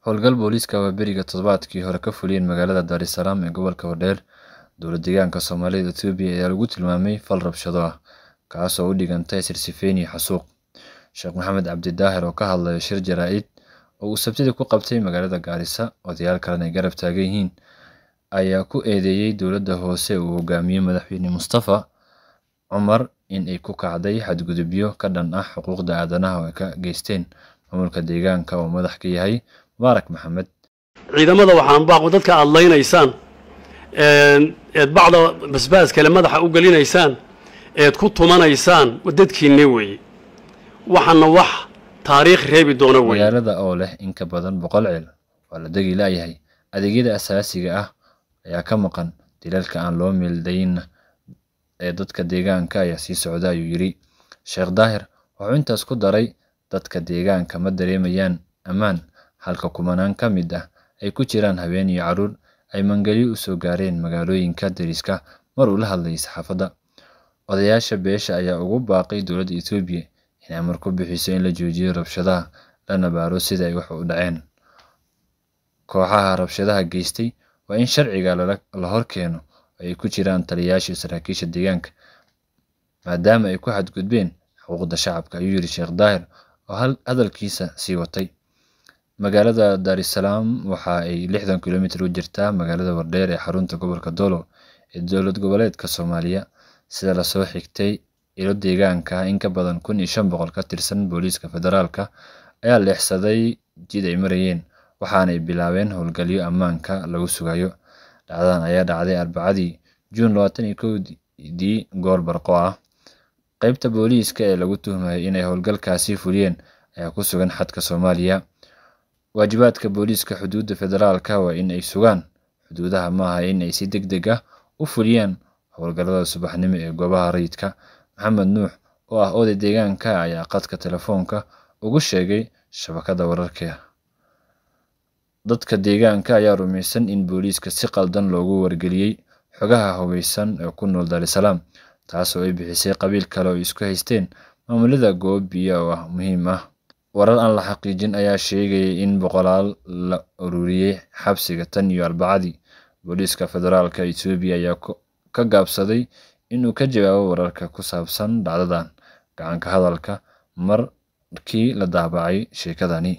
Howlgal booliiska waa beriga toddobaadkii hore ka fuliyeen magaalada Dar es Salaam ee gobolka Wadeer. Dowlad deegaanka Soomaalida Itoobiya ayaa lagu tilmaamay fal rabshado ah, kaas oo u dhigantay sirsifayn iyo xasuuq. Sheekh Maxamed Cabdi Daahir oo ka hadlaya shir jaraa'id oo uu Sabtidii ku qabtay magaalada Gaarisa, odayaal kalena ay garab taagan yihiin, ayaa ku eedeeyay dowladda hoose uu hogaamiyo madaxweyne Mustafa Cumar in ay ku kacday xadgudubyo ka dhan ah xuquuqda aadanaha oo ay ka geysteen maamulka deegaanka oo madax ka yahay Mubaarak Maxamed. ciidamada waxaan baaqo dadka aad leynaysaan eed bacda basbaas kale madaxa u gelinaysaan eed ku tumanaysaan dadkiinni weeye waxaana wax taariikh reebi doona weeye. Magaalada oo leh in ka badan 100 ceel waa la degi laayahay, adeegyada asaasiga ah ayaa ka maqan, dilalka aan loo meeldayn ee dadka deegaanka ayaa sii socda, ayuu yiri Sheekh Daahir. Wuxuu intaas ku daray dadka deegaanka ma dareemayaan ammaan, halka kumanaan ka mid ah ay ku jiraan haween iyo carruur ay mangalyo u soo gaareen magaalooyinka deriska. Mar uu la hadlayay saxaafadda, odayaasha beesha ayaa ugu baaqay dowladda Itoobiya in amar ku bixiso in la joojiyo rabshadaha lana baaro sida ay wax u dhaceen. Kooxaha rabshadaha geystay waa in sharciga la hor keeno oo ay ku jiraan taliyayaasha saraakiisha deegaanka, maadaama ay ku xadgudbeen xuquuqda shacabka, ayuu yiri Sheekh Daahir oo hadalkiisa sii watay. Magaalada Dar es Salaam waxa ay 60 kiiloomitir u jirtaa magaalada Wadeer ee xarunta gobolka Dolo ee dowlad goboleedka Soomaaliya, sida la soo xigtay ilo deegaanka. In ka badan 1500 ka tirsan booliiska federaalka ayaa leexsaday jid ay marayeen, waxaana ay bilaabeen howlgalyo ammaanka lagu sugayo. Dhacdadan ayaa dhacday Arbacadii, Juun 21 goor barqo ah. Qaybta booliiska ee lagu tuhmay inay howlgalkaasi fuliyeen ayaa ku sugan xadka Soomaaliya. Waajibaadka booliiska xuduudda federaalka waa in ay sugaan xuduudaha, maaha in ay si degdeg ah u fuliyaan howlgallada subaxnimo ee goobaha rayidka. Maxamed Nuux oo ah oday deegaanka ayaa khadka telefoonka ugu sheegay shabakadda wararka. Dadka deegaanka ayaa rumaysan in booliiska si qaldan loogu wargeliyay xogaha hubeysan ee ku nool Dar es Salaam, taasoo ay bixisay qabiil kale oo isku haysteen maamulada goob biyo oo ah muhiim ah. Warar aan la xaqiijin ayaa sheegay in boqolaal la ururiyay xabsiga tan iyo Arbacadii. Booliiska federaalka Itoobiya ayaa ka gaabsaday inuu ka jawaabo wararka ku saabsan dhacdadan gacan ka hadalka markii la daabacay sheekadani.